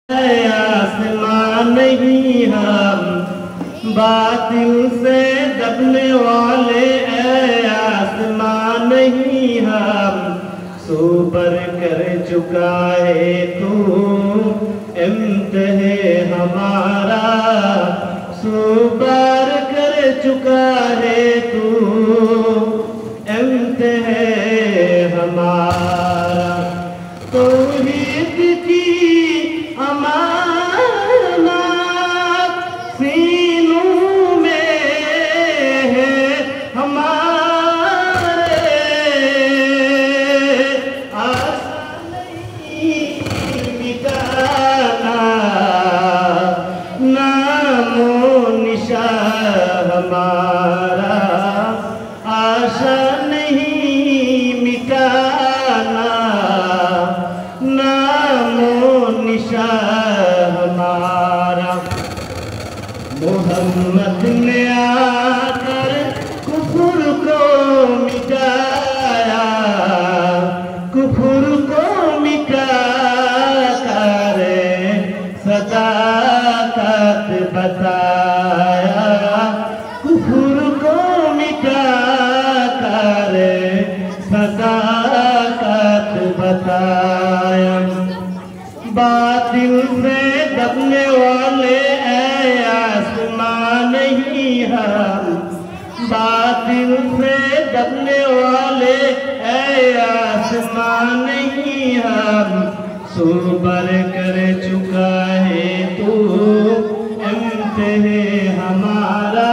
आसमां नहीं हम बातिल से दबने वाले, आसमां नहीं हम सुपर कर चुका है तू इम्तिहे हमारा, सुपर कर चुका है तू इम्तिहे हमारा। तौहीद की अमानत सीनों में है हमारे, आशा नहीं मिटाना नामो निशा हमारा, आशा नहीं मिटाना नामो निशा हमारा। मोहम्मद ने आकर कुफर को मिटाया, कुफर को मिटा कर सदाकत बताया, कुफर को मिटा कर सदाकत बताया। बातिल से दबने वाले आसमां नहीं हम, बातिल से दबने वाले आसमां नहीं हम सुपर कर चुका है तू इम्तिहे हमारा,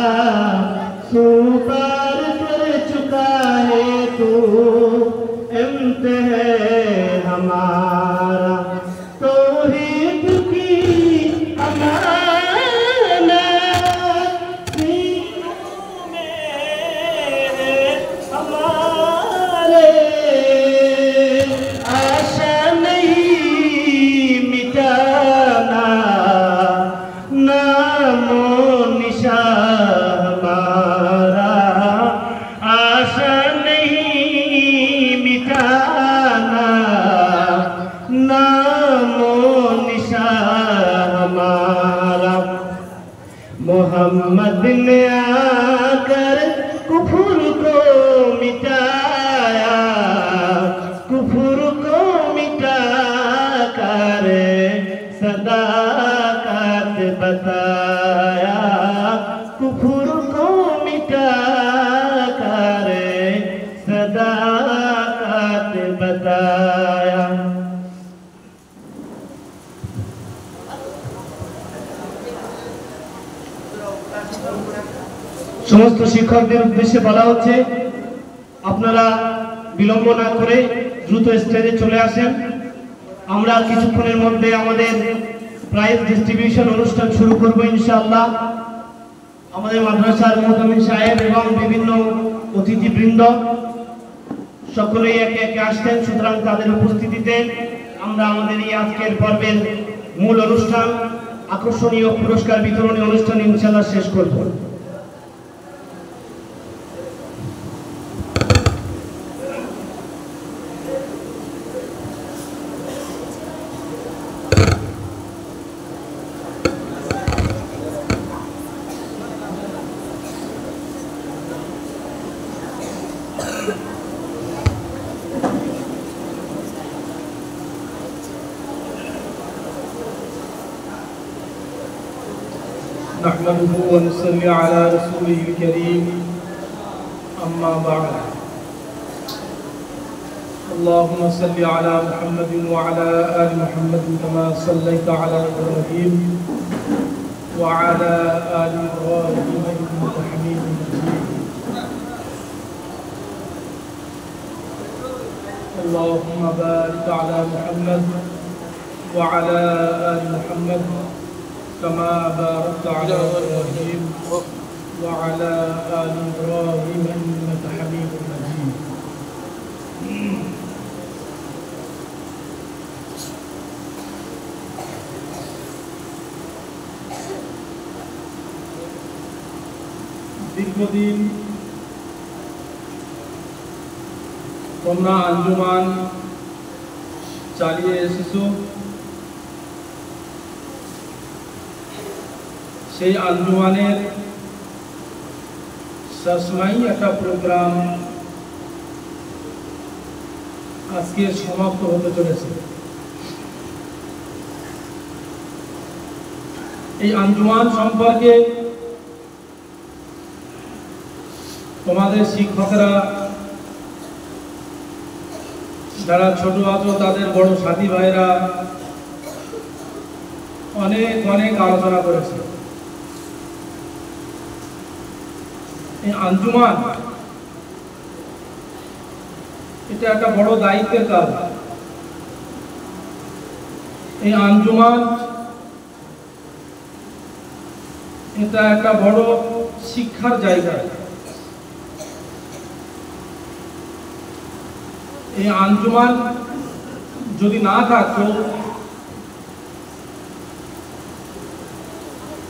सुपर कर चुका है तू इम्तिहे हमारा। तौहीद की अमानत सीनों में है हमारे, आशा नहीं मिटाना नामो निशा हमारा, आशा नहीं मिटाना नामो निशा हमारा। मोहम्मद ने आकर कुफर को मिटाया, कुफर को मिटा कर सदाकत बताया, कुफर को मिटा कर सदाकत बताया। সমস্ত শিক্ষকদের উদ্দেশ্যে বলা হচ্ছে আপনারা বিলম্ব না করে দ্রুত স্টেজে চলে আসেন। আমরা কিছুক্ষণের মধ্যে আমাদের প্রাইজ ডিস্ট্রিবিউশন অনুষ্ঠান শুরু করব ইনশাআল্লাহ। আমাদের মাদ্রাসার মুহতামিম সাহেব এবং বিভিন্ন অতিথিবৃন্দ সকলেই একে একে আসছেন, সুতরাং তাদের উপস্থিতিতে আমরা আমাদের এই আজকের পর্বের মূল অনুষ্ঠান আকর্ষণীয় পুরস্কার বিতরণী অনুষ্ঠান ইনশাআল্লাহ শেষ করব। नहमदुहु व नसल्ली अला रसूलिहिल करीम, अम्मा बाद। अल्लाहुम्मा सल्लि अला मुहम्मदिन व अला आलि मुहम्मदिन कमा सल्लैता अला इब्राहीम व अला आलि इब्राहीम इन्नका हमीदुम मजीद। अल्लाहुम्मा बारिक अला मुहम्मद व अला आलि मुहम्मद कमा बारकता अला इब्राहीम व अला आलि इब्राहीम इन्नका हमीदुम मजीद। দীর্ঘদিন তোমরা আঞ্জুমান চালিয়ে এসেছো, সেই আঞ্জুমানের শেষমাই একটা প্রোগ্রাম আজকে সমাপ্ত হতে চলেছে। এই আঞ্জুমান সম্পর্কে তোমাদের শিক্ষকরা যারা ছোট আছো তাদের বড় সাথী ভাইরা অনেক অনেক আলোচনা করেছে। এই আঞ্জুমান এটা একটা বড় দায়িত্বের কাজ। এই আঞ্জুমান এটা একটা বড় শিক্ষার জায়গা। এই আঞ্জুমান যদি না থাকতো,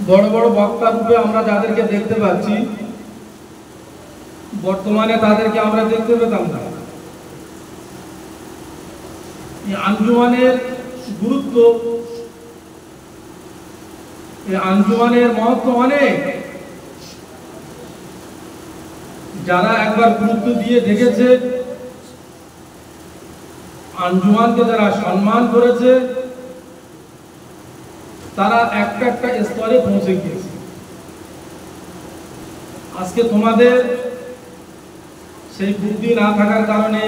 বড় বড় বক্তা রূপে আমরা যাদেরকে দেখতে পাচ্ছি বর্তমানে তাদেরকে আমরা দেখতে পেতাম না। এই আঞ্জুমানের গুরুত্ব, এই আঞ্জুমানের মহত্ব অনেক। যারা একবার গুরুত্ব দিয়ে দেখেছে, আঞ্জুমানকে যারা সম্মান করেছে, তারা একটা একটা স্তরে পৌঁছে গিয়েছে। আজকে তোমাদের সেই বুদ্ধি না থাকার কারণে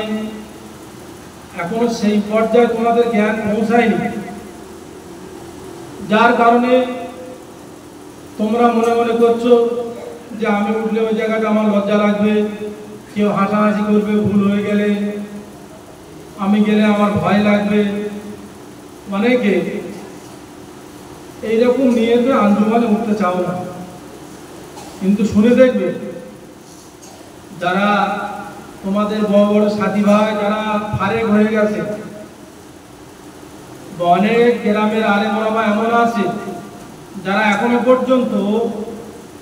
এখনো সেই পর্যায়ে তোমাদের জ্ঞান পৌঁছায়নি, যার কারণে তোমরা মনে মনে করছো যে আমি উঠলে ওই জায়গাটা আমার লজ্জা লাগবে, কেউ হাসাহাসি করবে ভুল হয়ে গেলে, আমি গেলে আমার ভয় লাগবে। অনেকে এইরকম নিয়ে তো আঞ্জুমানে উঠতে চাও না। কিন্তু শুনে দেখবে, যারা তোমাদের বড় বড় সাথী ভাই যারা ফারেক হয়ে গেছে, অনেক গ্রামের আলেম ওলামা এমন আছে যারা এখনো পর্যন্ত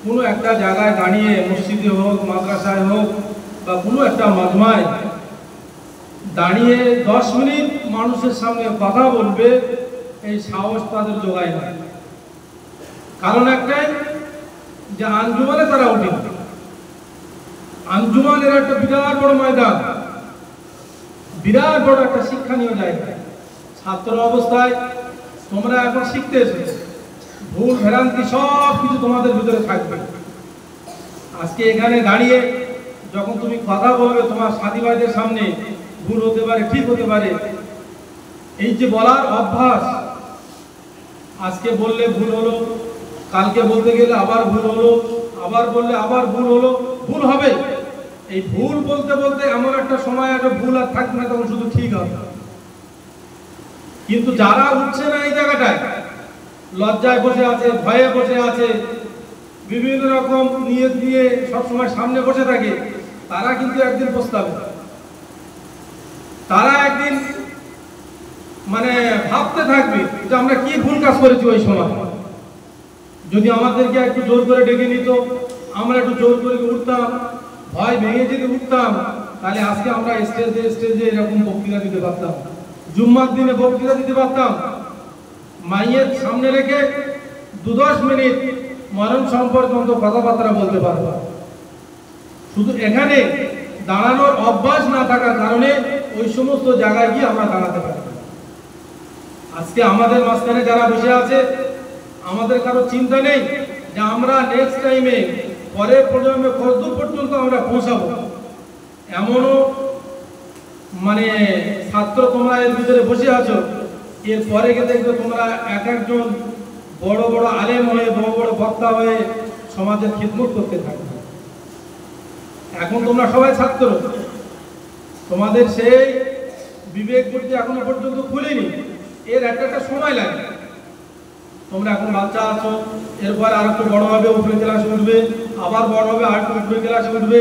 কোনো একটা জায়গায় দাঁড়িয়ে, মসজিদে হোক, মাদ্রাসায় হোক বা কোনো একটা মাজমায় দাঁড়িয়ে 10 মিনিট মানুষের সামনে কথা বলবে, এই সাহস তাদের জোগায় না। কারণ একটাই, যে আঞ্জুমানে তারা উঠে। আঞ্জুমানের একটা বিরাট বড় ময়দান, বিরাট বড় একটা শিক্ষণীয় জায়গা। ছাত্র অবস্থায় তোমরা এখন শিখতে এসেছো, ভুল ভ্রান্তি সব কিছু তোমাদের ভিতরে থাকবে। আজকে এখানে দাঁড়িয়ে যখন তুমি কথা বলবে তোমার সাথী ভাইদের সামনে, ভুল হতে পারে, ঠিক হতে পারে, এই যে বলার অভ্যাস, আজকে বললে ভুল হলো, কালকে বলতে গেলে আবার ভুল হলো, আবার বললে আবার ভুল হলো, ভুল হবে। এই ভুল বলতে বলতে এমন একটা সময় একটা ভুল আর থাকবে না, তখন শুধু ঠিক হবে। কিন্তু যারা উঠছে না এই জায়গাটায়, লজ্জায় বসে আছে, ভয়ে বসে আছে, বিভিন্ন রকম নিয়ত নিয়ে সবসময় সামনে বসে থাকে, তারা কিন্তু একদিন পস্তাবে। তারা একদিন মানে ভাবতে থাকবে যে আমরা কি ভুল কাজ করেছি ওই সময়। যদি আমাদেরকে একটু জোর করে ডেকে নিত, আমরা একটু জোর করে উঠতাম, ভয় ভেঙে যদি উঠতাম, তাহলে আজকে আমরা স্টেজে এরকম বক্তৃতা দিতে পারতাম, জুম্মার দিনে বক্তৃতা দিতে পারতাম, মাইয়ের সামনে রেখে 2-10 মিনিট মরণ সম্পর্কে অন্তত কথাবার্তা বলতে পারবো। শুধু এখানে দাঁড়ানোর অভ্যাস না থাকার কারণে ওই সমস্ত জায়গায় গিয়ে আমরা দাঁড়াতে পারি। আজকে আমাদের মাঝখানে যারা বসে আছে, আমাদের কারো চিন্তা নেই যে আমরা নেক্সট টাইমে পরের প্রজন্মে কতদূর পর্যন্ত আমরা পৌঁছাবো। এমনও মানে ছাত্র তোমরা এর ভিতরে বসে আছো, এর পরে গিয়ে দেখবে তোমরা এক একজন বড় বড় আলেম হয়ে, বড় বড় বক্তা হয়ে সমাজের খিদমত করতে থাকবে। এখন তোমরা সবাই ছাত্র, তোমাদের সেই বিবেক বুদ্ধি এখনো পর্যন্ত খুলেনি, এর একটা সময় লাগে। তোমরা এখন বাচ্চা আছো, এরপর আর একটু বড় হবে, উপরে ক্লাসে উঠবে, আবার বড় হবে, আর একটু উপরে ক্লাসে উঠবে,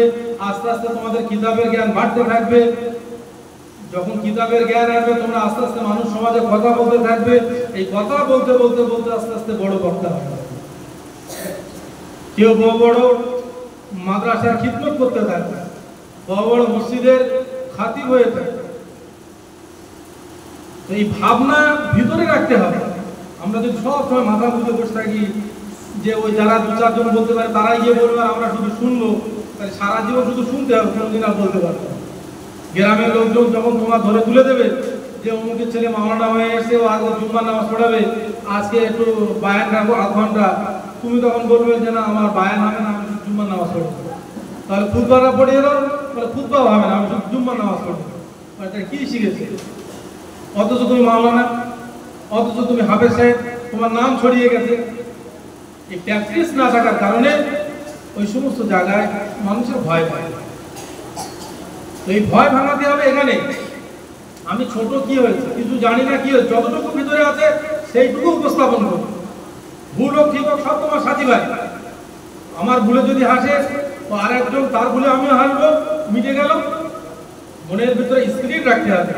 আস্তে আস্তে তোমাদের কিতাবের জ্ঞান বাড়তে থাকবে। যখন কিতাবের জ্ঞান আসবে, তোমরা আস্তে আস্তে মানুষ সমাজে কথা বলতে থাকবে। এই কথা বলতে বলতে বলতে আস্তে আস্তে বড় বক্তা হবে। কেউ বড় বড় মাদ্রাসার খিদমত করতে থাকবে, বড় বড় মসজিদের খাতিব হয়ে থাকবে। এই ভাবনা ভিতরে রাখতে হবে। আমরা যদি সব সময় মাথা মুখে বসে থাকি যে ওই যারা দু চারজন বলতে পারে তারাই গিয়ে বলবে আর আমরা শুধু শুনবো, তাহলে সারা জীবন শুধু শুনতে হবে, কোনোদিন আর বলতে পারবে না। গ্রামের লোকজন যখন তোমার ধরে তুলে দেবে যে অমুকের ছেলে মাওলানা হয়ে এসে ও আগে জুম্মার নামাজ পড়াবে, আজকে একটু বায়ান রাখবো আধ ঘন্টা, তুমি তখন বলবে যে না আমার বায়ান হবে না, আমি শুধু জুম্মার নামাজ পড়বো। তাহলে খুতবাটা পড়িয়ে দাও, তাহলে খুতবাও হবে না, আমি শুধু জুম্মার নামাজ পড়বো। এটা কি শিখেছে? অথচ তুমি মাওলানা, অথচ তুমি হাফেজ সাহেব, তোমার নাম ছড়িয়ে গেছে। এই প্র্যাকটিস না থাকার কারণে ওই সমস্ত জায়গায় মানুষের ভয় পায়। এই ভয় ভাঙাতে হবে। এখানে আমি ছোট কি হয়েছে, কিছু জানি না কি হয়েছে, যতটুকু ভিতরে আছে সেইটুকু উপস্থাপন করবো। ভুল হোক ঠিক হোক সব তোমার সাথী ভাই। আমার ভুলে যদি হাসে তো আর একজন তার ভুলে আমিও হাসবো, মিটে গেল। মনের ভিতরে স্পিরিট রাখতে হবে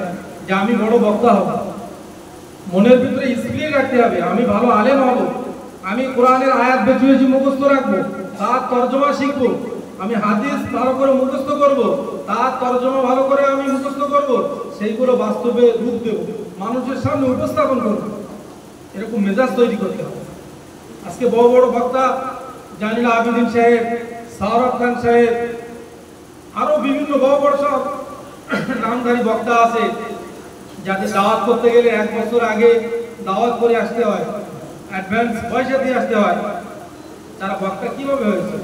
যে আমি বড় বক্তা হব। মনের ভিতরে স্পিরিট রাখতে হবে আমি ভালো আলেম হব, আমি কোরআনের আয়াত বেছে বেছে মুখস্থ রাখবো, তার তর্জমা শিখবো, আমি হাদিস ভালো করে মুখস্থ করব, তার তর্জমা ভালো করে আমি মুখস্থ করব, সেইগুলো বাস্তবে রূপ দেব, মানুষের সামনে উপস্থাপন করব। এরকম মেজাজ তৈরি করতে হবে। আজকে বড় বড় বক্তা জানিলা আবিদিন সাহেব, শাহরুখ খান সাহেব, আরো বিভিন্ন বড় বড় সব নামধারী বক্তা আছে, যাদের দাওয়াত করতে গেলে 1 বছর আগে দাওয়াত করে আসতে হয়, অ্যাডভান্স পয়সা দিয়ে আসতে হয়। তারা বক্তা কিভাবে হয়েছে?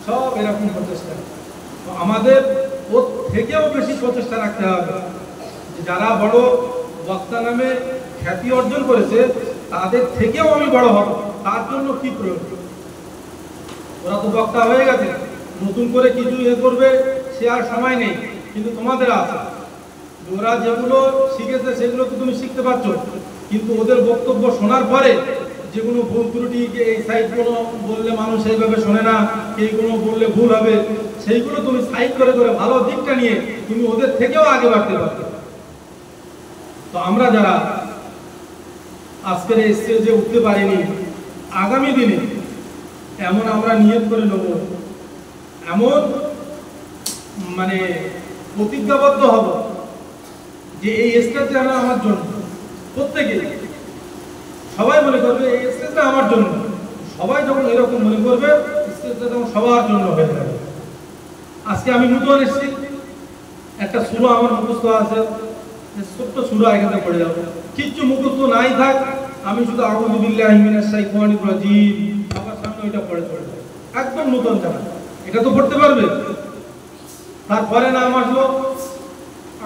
সব এরকম প্রচেষ্টা। তো আমাদের ওর থেকেও বেশি প্রচেষ্টা রাখতে হবে। যারা বড় বক্তা নামে খ্যাতি অর্জন করেছে তাদের থেকেও আমি বড় হব, তার জন্য কি প্রয়োজন? ওরা তো বক্তা হয়ে গেছে, নতুন করে কিছু করবে সে আর সময় নেই। কিন্তু তোমাদের আছে, ওরা যেগুলো শিখেছে সেগুলো তো তুমি শিখতে পারছো, কিন্তু ওদের বক্তব্য শোনার পরে যেগুলো ভুল ত্রুটি, এই সাইড কোনো বললে মানুষ সেইভাবে শোনে না, এই কোনো বললে ভুল হবে, সেইগুলো তুমি সাইড করে করে ভালো দিকটা নিয়ে তুমি ওদের থেকেও আগে বাড়তে পারবে। তো আমরা যারা আজকের এই স্টেজে উঠতে পারিনি, আগামী দিনে এমন আমরা নিয়ত করে নেব, এমন মানে প্রতিজ্ঞাবদ্ধ হব যে এই স্টেজটা আমার জন্য, প্রত্যেকে সবাই মনে করবে এই স্টেজটা আমার জন্য। সবাই যখন এরকম মনে করবে স্টেজটা তখন সবার জন্য হয়ে যাবে। আজকে আমি নতুন এসেছি, একটা সূরা আমার মুখস্থ আছে, ছোট্ট সূরা এখানে পড়ে যাবো, কিচ্ছু মুখস্থ নাই থাক, আমি শুধু আউযু বিল্লাহি মিনাশ শাইতানির রাজিম আমার সামনে ওইটা পড়ে চলে যায়, একদম নতুন জানা। এটা তো পড়তে পারবে। তারপরে নাম আসলো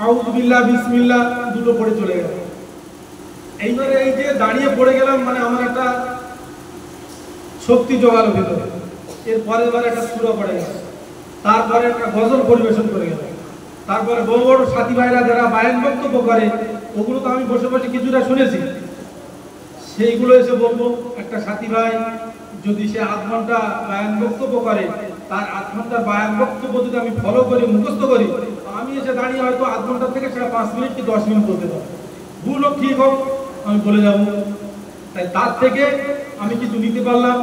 আউযু বিল্লাহ বিসমিল্লাহ, দুটো পড়ে চলে গেল। এইবারে এই যে দাঁড়িয়ে পড়ে গেলাম, মানে আমার একটা শক্তি জোগালো ভেতরে। এর পরের বার একটা সূরা পড়ে গেল, তারপরে একটা গজল পরিবেশন করে গেল, তারপরে বড় বড় সাথী ভাইরা যারা বায়ান বক্তব্য করে ওগুলো তো আমি বসে বসে কিছুটা শুনেছি, সেইগুলো এসে বলবো। একটা সাথী ভাই যদি সে 8 ঘন্টা বায়ান বক্তব্য করে, তার 8 ঘন্টার বায়ান বক্তব্য যদি আমি ফলো করি, মুখস্থ করি, আমি এসে দাঁড়িয়ে হয়তো 8 ঘন্টা থেকে সেটা 5 মিনিট কি 10 মিনিট বলতে পারবো। ভুল হোক ঠিক হোক আমি বলে যাব। তাই তার থেকে আমি কিছু নিতে পারলাম,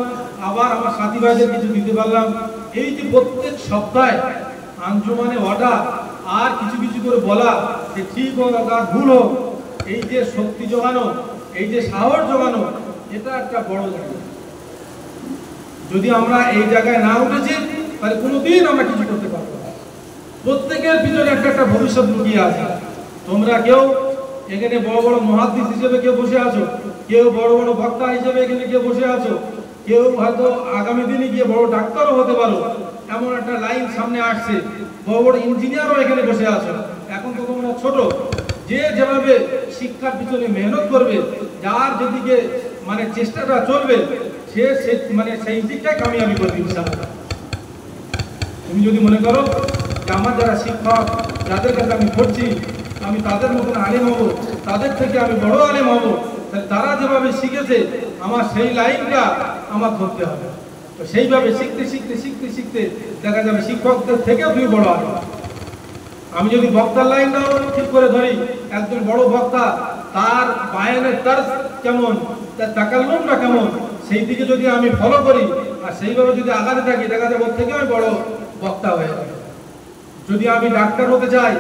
আবার আমার সাথী ভাইদের কিছু দিতে পারলাম। এই যে প্রত্যেক সপ্তাহে আঞ্জুমানে অর্ডার আর কিছু কিছু করে বলা, যে ঠিক হোক আর ভুল হোক, এই যে শক্তি জোগানো, এই যে সাহস জোগানো, এটা একটা বড় জায়গা। যদি আমরা এই জায়গায় না উঠেছি তাহলে কোনোদিন আমরা কিছু করতে পারবো না। প্রত্যেকের ভিতরে একটা একটা ভবিষ্যৎ লুকিয়ে আছে। তোমরা কেউ এখানে বড় বড় মুহাদ্দিস হিসেবে কেউ বসে আছো, কেউ বড় বড় বক্তা হিসেবে এখানে কেউ বসে আছো, কেউ হয়তো আগামী দিনে গিয়ে বড় ডাক্তারও হতে পারো, এমন একটা লাইন সামনে আসছে। বড় বড় ইঞ্জিনিয়ারও এখানে বসে আছো। এখন তো তোমরা ছোট, যে যেভাবে শিক্ষার পিছনে মেহনত করবে, যার যেদিকে মানে চেষ্টাটা চলবে, সে মানে সেই দিকটাই কামিয়াবি করবে ইনশাআল্লাহ। তুমি যদি মনে করো যে আমার যারা শিক্ষক, যাদের কাছে আমি পড়ছি, আমি তাদের মতন আলেম হব, তাদের থেকে আমি বড় আলেম হব, তাহলে তারা যেভাবে শিখেছে আমার সেই লাইনটা আমার ধরতে হবে। তো সেইভাবে শিখতে শিখতে শিখতে শিখতে দেখা যাবে শিক্ষকদের থেকেও তুমি বড় আলেম। আমি যদি বক্তার লাইনটাও ঠিক করে ধরি, একজন বড় বক্তা তার বায়ানের তার্জ কেমন, তার তাকাল্লুমটা কেমন, সেই দিকে যদি আমি ফলো করি আর সেইভাবে যদি আগাতে থাকি, দেখা যাবে ওর থেকে আমি বড় বক্তা হয়ে যাবে। যদি আমি ডাক্তার হতে চাই,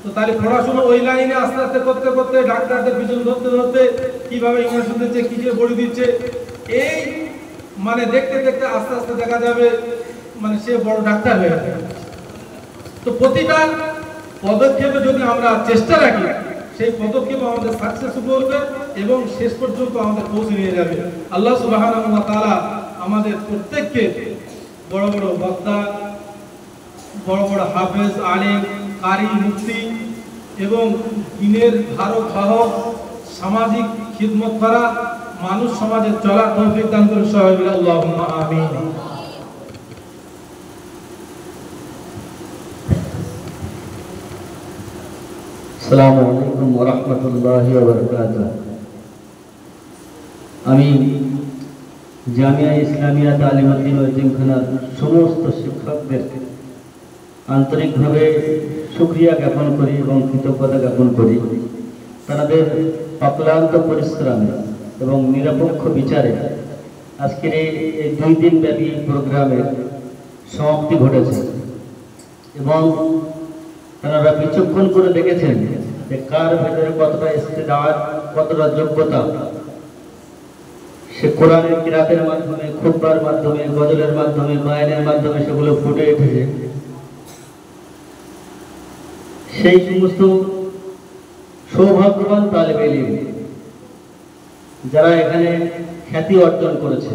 তো তাহলে পড়াশোনা ওই লাইনে আস্তে আস্তে করতে করতে ডাক্তারদের পিছনে ধরতে ধরতে কিভাবে ইঞ্জেকশন দিচ্ছে, কি যে বড়ি দিচ্ছে, এই মানে দেখতে দেখতে আস্তে আস্তে দেখা যাবে মানে সে বড় ডাক্তার হয়ে যাবে। তো প্রতিটা পদক্ষেপে যদি আমরা চেষ্টা রাখি, সেই পদক্ষেপ আমাদের সাকসেস করবে এবং শেষ পর্যন্ত আমাদের পৌঁছে নিয়ে যাবে। আল্লাহ সুবহানাহু ওয়া তাআলা আমাদের প্রত্যেককে বড় বড় বক্তা, বড় বড় হাফেজ, আলেম, কারি, মুফতি এবং দ্বীনের ধারক বাহক, সামাজিক খিদমত করা, মানুষ সমাজে চলার তৌফিক দান করুন সবাই মিলে আল্লাহুম্মা আমিন। আসসালামু আলাইকুম ওয়া রাহমাতুল্লাহি ওয়া বারাকাতুহু। আমি জামিয়া ইসলামিয়া তালিমাদ্দিন ও এতিমখানার সমস্ত শিক্ষকদের আন্তরিকভাবে শুকরিয়া জ্ঞাপন করি এবং কৃতজ্ঞতা জ্ঞাপন করি। তাদের অক্লান্ত পরিশ্রমে এবং নিরপেক্ষ বিচারে আজকের এই 2 দিন ব্যাপী প্রোগ্রামের সমাপ্তি ঘটেছে এবং তারা বিচক্ষণ করে দেখেছেন যে কার ভেতরে কতটা ইস্তেদাদ, কতটা যোগ্যতা। সে কোরআনের কিরাতের মাধ্যমে, খুতবার মাধ্যমে, গজলের মাধ্যমে, বায়ানের মাধ্যমে সেগুলো ফুটে উঠেছে। সেই সমস্ত সৌভাগ্যবান তালেবে ইলম যারা এখানে খ্যাতি অর্জন করেছে,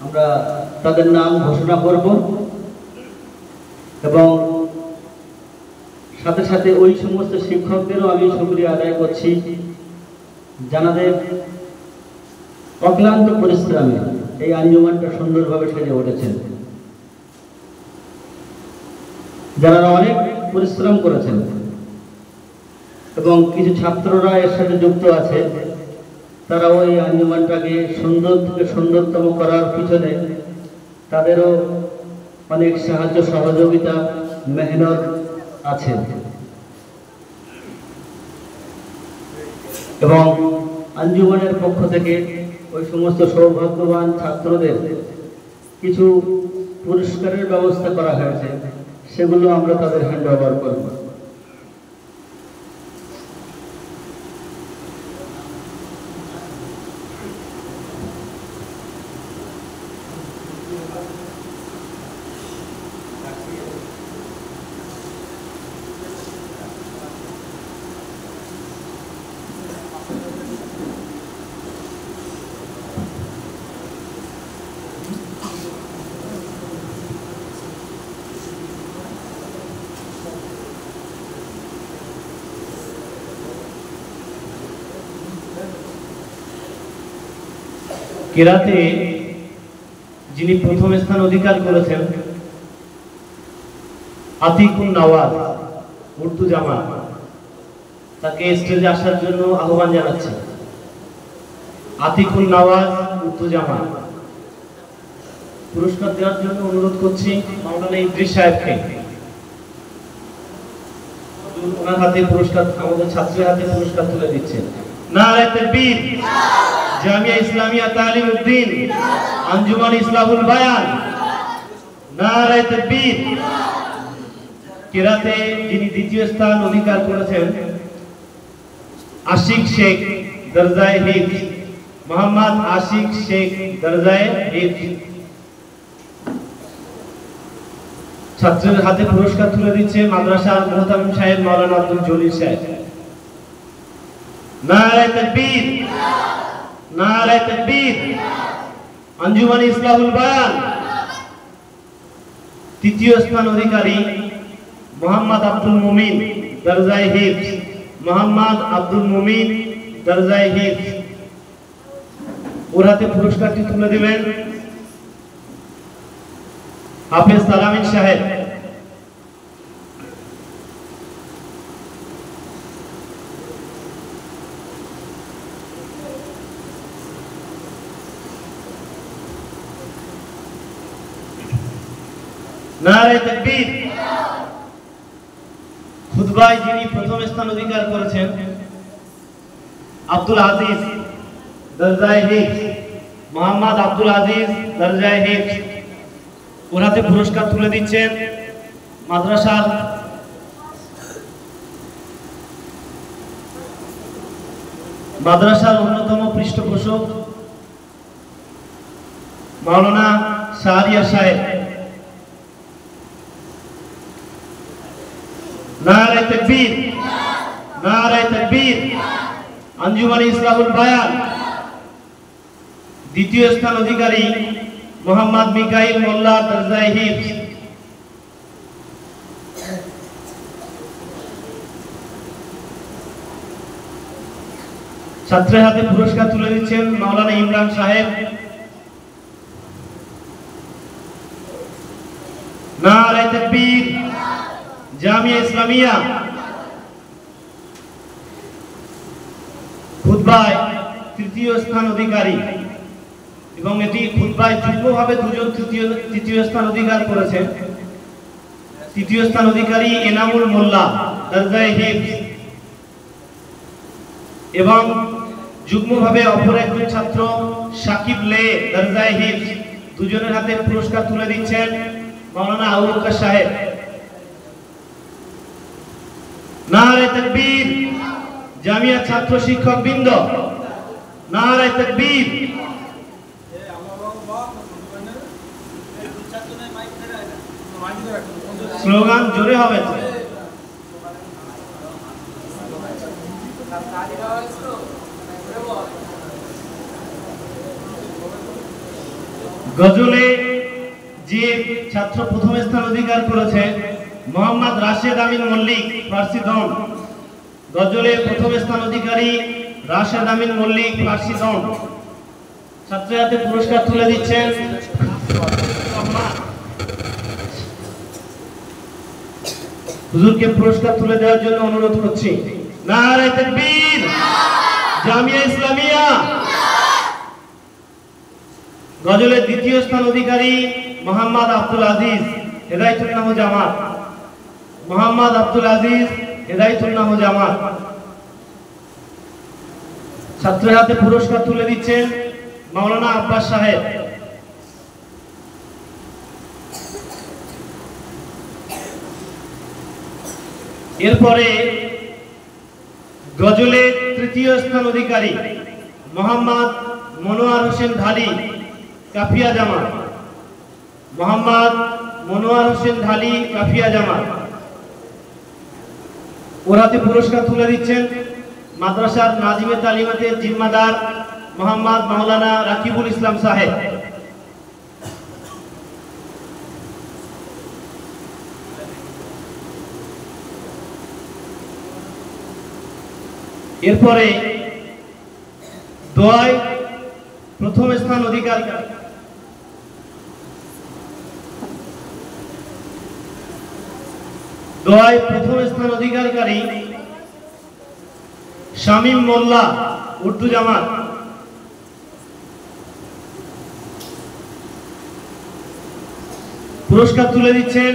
আমরা তাদের নাম ঘোষণা করব এবং সাথে সাথে ওই সমস্ত শিক্ষকদেরও আমি শুকরিয়া আদায় করছি যাদের অক্লান্ত পরিশ্রমে এই আঞ্জুমানটা সুন্দরভাবে সেজে উঠেছেন, যারা অনেক পরিশ্রম করেছেন এবং কিছু ছাত্ররা এর সাথে যুক্ত আছে। তারা ওই আঞ্জুমানটাকে সুন্দর থেকে সুন্দরতম করার পিছনে তাদেরও অনেক সাহায্য সহযোগিতা, মেহনত আছে এবং আঞ্জুমানের পক্ষ থেকে ওই সমস্ত সৌভাগ্যবান ছাত্রদের কিছু পুরস্কারের ব্যবস্থা করা হয়েছে, সেগুলো আমরা তাদের হ্যান্ড ওভার করব। কেরাতে যিনি প্রথম স্থান অধিকার করেছেন আতিকুন নওয়াজ উর্দু জামাত, তাকে স্টেজে আসার জন্য আহ্বান জানাচ্ছি। আতিকুন নওয়াজ উর্দু জামাত পুরস্কার দেওয়ার জন্য অনুরোধ করছি মাওলানা ইদ্রিস সাহেবকে। ওনার হাতে পুরস্কার, আমাদের ছাত্রের হাতে পুরস্কার তুলে দিচ্ছেন। নারে তাকবীর। জামিয়া ইসলামিয়া তালিমউদ্দিন আঞ্জুমান ইসলাহুল বায়ান, নারে তাকবীর। কেরাতে যিনি দ্বিতীয় স্থান অধিকার করেছেন আশিক শেখ দরজায়ে হিফজ, মোহাম্মদ আশিক শেখ দরজায়ে হিফজ। ছাত্রের হাতে পুরস্কার তুলে দিচ্ছে মাদ্রাসার মুহতামিম সাহেব মাওলানা আব্দুল জলিল সাহেব। নারে তাকবীর, নারে তাকবীর। আঞ্জুমান ইসলাহুল বায়ান তৃতীয় স্থান অধিকারী মোহাম্মদ আব্দুল মুমিন দরজায়ে হিফজ, মোহাম্মদ আব্দুল মুমিন দরজায়ে হিফজ। ওর হাতে পুরস্কারটি তুলে দিবেন হাফেজ সালামিন সাহেব। নারে তাকবীর। খুতবায় যিনি প্রথম স্থান অধিকার করেছেন আব্দুল আজিজ দরজায়ে হিফজ, মোহাম্মদ আব্দুল আজিজ দরজায়ে হিফজ। ওর হাতে পুরস্কার তুলে দিচ্ছেন মাদ্রাসার অন্যতম পৃষ্ঠপোষক মাওলানা শাহরিয়া সাহেব। নারে তাকবীর, নারে তাকবীর। আঞ্জুমানে ইসলাহুল বায়ান দ্বিতীয় স্থান অধিকারী মোহাম্মদ মিকাইল মোল্লা দরজায়ে হিফজ। ছাত্রের হাতে পুরস্কার তুলে দিচ্ছেন মাওলানা ইমরান সাহেব। নারে তাকবীর। জামিয়া ইসলামিয়া খুতবায় তৃতীয় স্থান অধিকারী এবং এটি খুতবায় যুগ্মভাবে দুজন তৃতীয় স্থান অধিকার করেছেন। তৃতীয় স্থান অধিকারী এনামুল মোল্লা দরজায়ে হিফজ এবং যুগ্মভাবে অপর একজন ছাত্র সাকিব লে দরজায়ে হিফজ। দুজনের হাতে পুরস্কার তুলে দিচ্ছেন মাওলানা আবু বকর সাহেব। নারে তাকবীর। জামিয়া ছাত্র শিক্ষক বৃন্দ নারে তাকবীর। স্লোগান জোরে হবে। গজলে যে ছাত্র প্রথম স্থান অধিকার করেছে মোহাম্মদ রাশেদ আমিন মল্লিক ফার্সি দম। গজলে প্রথম স্থান অধিকারী রাশেদ আমিন মল্লিক ফার্সি দম। ছাত্রের হাতে পুরস্কার তুলে দিচ্ছেন হুজুরকে পুরস্কার তুলে দেওয়ার জন্য অনুরোধ করছি। নারে তাকবীর। জামিয়া ইসলামিয়া গজলের দ্বিতীয় স্থান অধিকারী মোহাম্মদ আব্দুল আজিজ হেদায়েতুন্নাহ জামাত। মোহাম্মদ আব্দুল আজিজ হেদায়েতুন্নাহ জামাত। ছাত্রের হাতে পুরস্কার তুলে দিচ্ছেন মাওলানা আব্বাস সাহেব। এরপরে গজলের তৃতীয় স্থান অধিকারী মোহাম্মদ মনোয়ার হোসেন ঢালি কাফিয়া জামাত। মোহাম্মদ মনোয়ার হোসেন ঢালি কাফিয়া জামাত। ওর হাতে পুরস্কার তুলে দিচ্ছেন মাদ্রাসার নাজিমে তালিমাতের জিম্মাদার মোহাম্মদ মাওলানা রাকিবুল ইসলাম সাহেব। এরপরে দোয়ায় প্রথম স্থান অধিকার দোয়ায় প্রথম স্থান অধিকারী শামীম মোল্লা উর্দু জামাত। পুরস্কার তুলে দিচ্ছেন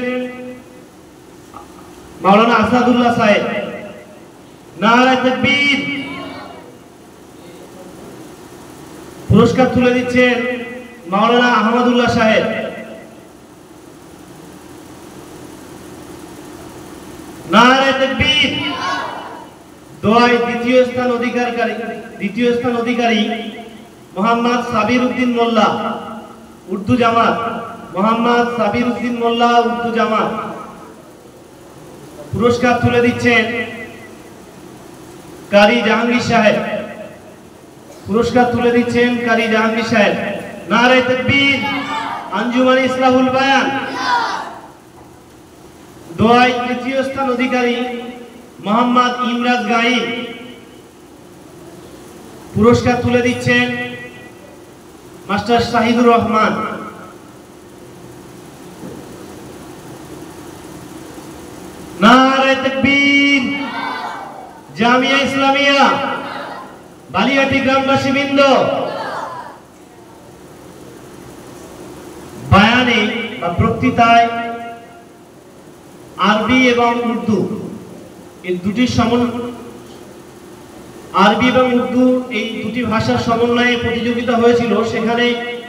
মাওলানা আসাদুল্লাহ সাহেব। নারে তাকবীর। পুরস্কার তুলে দিচ্ছেন মাওলানা আহমদুল্লাহ সাহেব। নারে তাকবীর। দোয়ায় দ্বিতীয় স্থান অধিকারী মোহাম্মদ সাবির উদ্দিন মোল্লা উর্দু জামাত। মোহাম্মদ সাবির উদ্দিন মোল্লা উর্দু জামাত। পুরস্কার তুলে দিচ্ছেন কারি জাহাঙ্গীর সাহেব। পুরস্কার তুলে দিচ্ছেন কারি জাহাঙ্গীর সাহেব। নারে তাকবীর। আঞ্জুমানে ইসলাহুল বায়ান দোয়ায় তৃতীয় স্থান অধিকারী মোহাম্মদ ইমরাজ গাইব। পুরস্কার তুলে দিচ্ছেন মাস্টার শাহিদুর রহমান। নারে তাকবীর। জামিয়া ইসলামিয়া বালিয়াটি গ্রামবাসী বৃন্দ বায়ানে বা বক্তৃতায় আরবি এবং উর্দু এই দুটি আরবি এবং উর্দু এই দুটি ভাষার সমন্বয়ে প্রতিযোগিতা হয়েছিল। সেখানে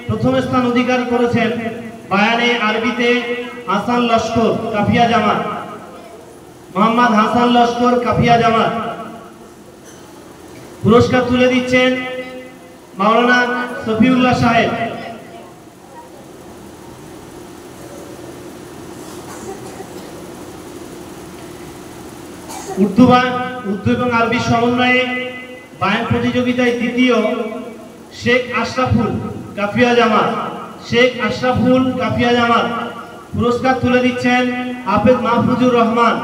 প্রথম স্থান অধিকার করেছেন বায়ানে আরবিতে হাসান লস্কর কাফিয়া জামাত। মোহাম্মদ হাসান লস্কর কাফিয়া জামাত। পুরস্কার তুলে দিচ্ছেন মাওলানা সফিউল্লাহ সাহেব। উর্দু এবং আরবি সমন্বয়ে বায়ান প্রতিযোগিতায় দ্বিতীয় শেখ আশরাফুল কাফিয়া জামাত পুরস্কার তুলে দিচ্ছেন হাফেজ মাহফুজুর রহমান।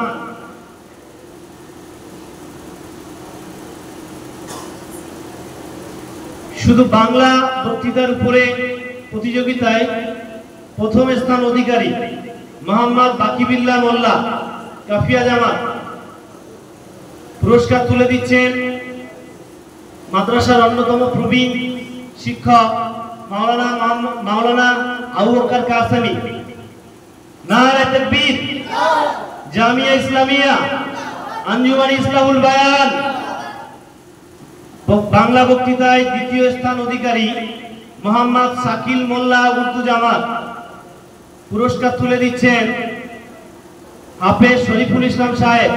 শুধু বাংলা বক্তৃতার উপরে প্রতিযোগিতায় প্রথম স্থান অধিকারী মোহাম্মদ বাকিবিল্লাহ মোল্লা কাফিয়া জামাত পুরস্কার তুলে দিচ্ছেন মাদ্রাসার অন্যতম প্রবীণ শিক্ষক মাওলানা আবু বকর কাসেমি। নারে তাকবীর। জামিয়া ইসলামিয়া আঞ্জুমান ইসলাহুল বায়ান বাংলা বক্তৃতায় দ্বিতীয় স্থান অধিকারী মোহাম্মদ শাকিল মোল্লা উর্দু জামাত পুরস্কার তুলে দিচ্ছেন হাফেজ শরীফুল ইসলাম সাহেব।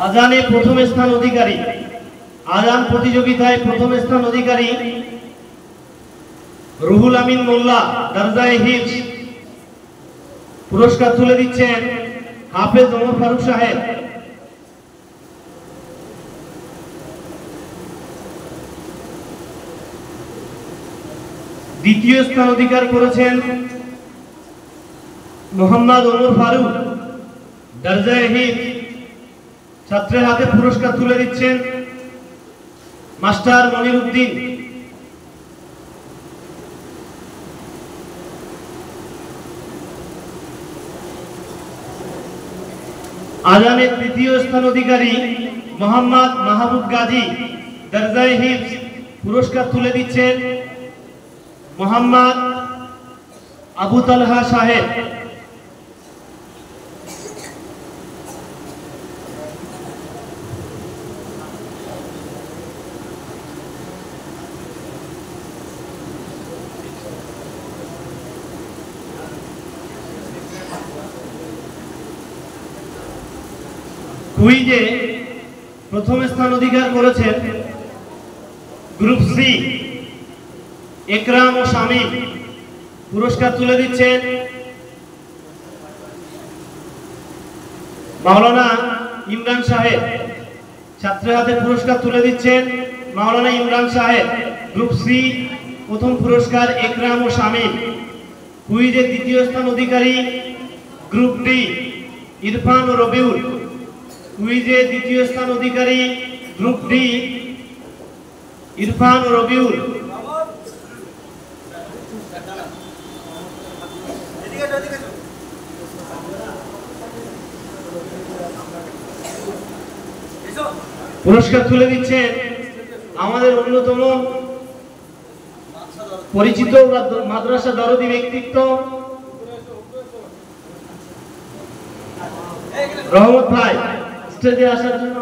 আজানে প্রথম স্থান অধিকারী আজান প্রতিযোগিতায় প্রথম স্থান অধিকারী রুহুল আমিন মোল্লা দরজায়ে হিফজ পুরস্কার তুলে দিচ্ছেন হাফেজ ওমর ফারুক সাহেব। দ্বিতীয় স্থান অধিকার করেছেন মোহাম্মদ ওমর ফারুক দরজায়ে হিফজ। ছাত্রের হাতে পুরস্কার তুলে দিচ্ছেন মাস্টার মনির উদ্দিন। আজানের তৃতীয় স্থান অধিকারী মোহাম্মদ মাহবুব গাজী দরজায়ে হিফজ পুরস্কার তুলে দিচ্ছেন মোহাম্মদ আবু তালহা সাহেব। কুইজে প্রথম স্থান অধিকার করেছেন গ্রুপ সি একরাম ও শামীম পুরস্কার তুলে দিচ্ছেন মাওলানা ইমরান সাহেব। ছাত্রের হাতে পুরস্কার তুলে দিচ্ছেন মাওলানা ইমরান সাহেব। গ্রুপ সি প্রথম পুরস্কার একরাম ও শামীম। কুইজে দ্বিতীয় স্থান অধিকারী গ্রুপ ডি ইরফান ও রবিউল। কুইজে দ্বিতীয় স্থান অধিকারী গ্রুপ ডি ইরফান ও রবিউল। পুরস্কার তুলে দিচ্ছেন আমাদের অন্যতম পরিচিত মাদ্রাসা দরদি ব্যক্তিত্ব রহমত ভাই স্টেজে আসার জন্য।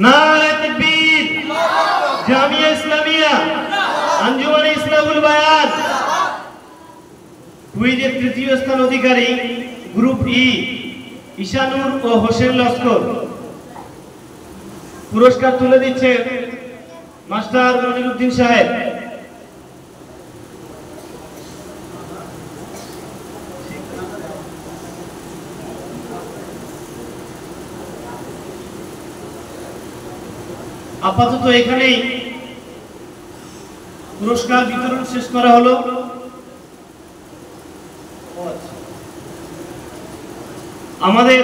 নারে তাকবীর। জামিয়া ইসলামিয়া আঞ্জুমান ইসলাহুল বায়ান কুইজের তৃতীয় স্থান অধিকারী গ্রুপ ই ঈশানুর ও হোসেন লস্কর পুরস্কার তুলে দিচ্ছেন মাস্টার মনির উদ্দিন সাহেব। আপাতত এখানেই পুরস্কার বিতরণ শেষ করা হলো। আমাদের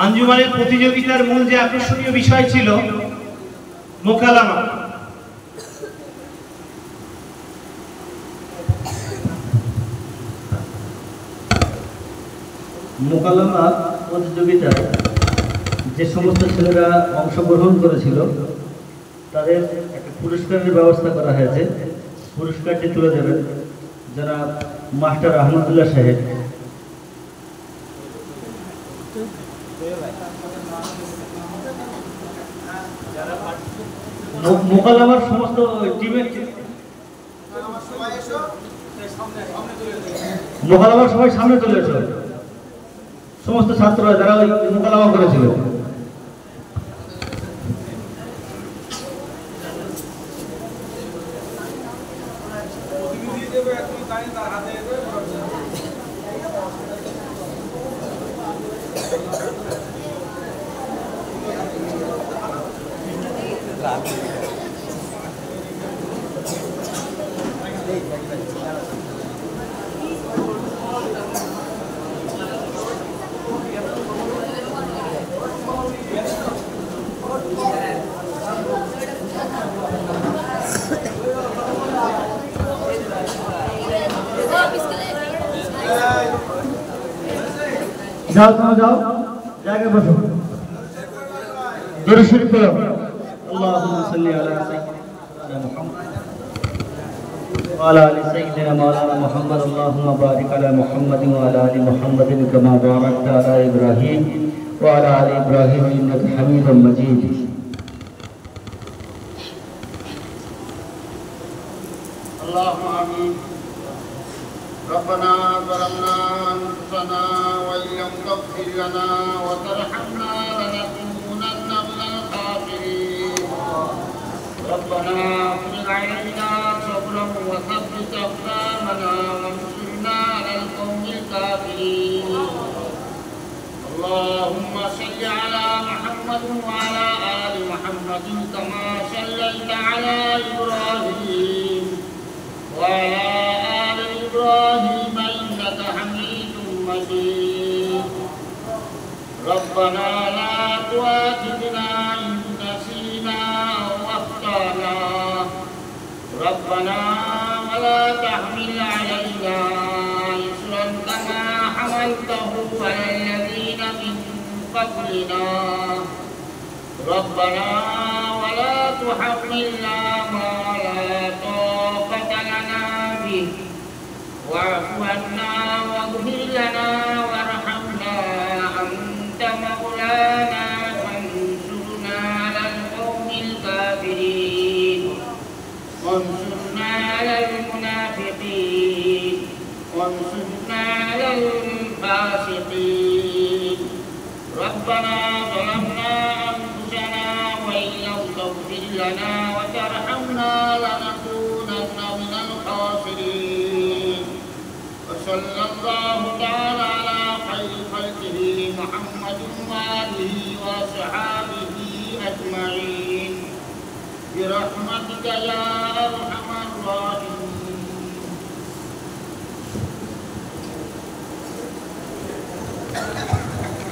আঞ্জুমানের প্রতিযোগিতার মূল যে আকর্ষণীয় বিষয় ছিল মোকালামা। মোকালামা প্রতিযোগিতায় যে সমস্ত ছেলেরা অংশগ্রহণ করেছিল তাদের একটা পুরস্কারের ব্যবস্থা করা হয়েছে। পুরস্কারটি তুলে দেবেন যারা মাস্টার আহমদুল্লাহ সাহেব। মোকালামার সমস্ত টিমের মোকালামার সবাই সামনে চলে এসো। সমস্ত ছাত্ররা যারা ওই মোকালামা করেছিল। যাও তোমরা যাও, জায়গায় বসো। দরুদ শরীফ পড়ো। আল্লাহুম্মা সাল্লি আলা সাইয়্যিদিনা মুহাম্মদ ওয়া আলা আলি সাইয়্যিদিনা মাওলানা মুহাম্মদ। আল্লাহুম্মা বারিক আলা মুহাম্মাদিন ওয়া আলা আলি মুহাম্মাদিন কামা বারাকতা আলা ইব্রাহিম ওয়া আলা আলি ইব্রাহিম ইন্নাকা হামিদুম মাজিদ। اللهم آمين. ربنا ظلمنا أنفسنا وإن لم تغفر لنا وترحمنا لنكونن من الخاسرين. ربنا افرغ علينا صبرا وثبت أقدامنا وانصرنا على القوم الكافرين. اللهم صل على محمد وعلى آل محمد كما صليت على إبراهيم وعلى آل إبراهيم إنك حميد مجيد. ربنا لا تؤاخذنا إن نسينا أو أخطأنا. ربنا ولا تحمل علينا إصرا كما حملته على الذين من قبلنا. ربنا ولا تحملنا ما لا طاقة لنا به. واعف عنا واغفر لنا وارحمنا أنت مولانا فانصرنا على القوم الكافرين. وانصرنا على المنافقين. وانصرنا على الفاسقين. ربنا ظلمنا أنفسنا وإن لم تغفر لنا وترحمنا لنكونن من الخاسرين. وصلى الله تعالى على خير خلقه محمد وآله وصحابه أجمعين برحمتك يا أرحم الراحمين.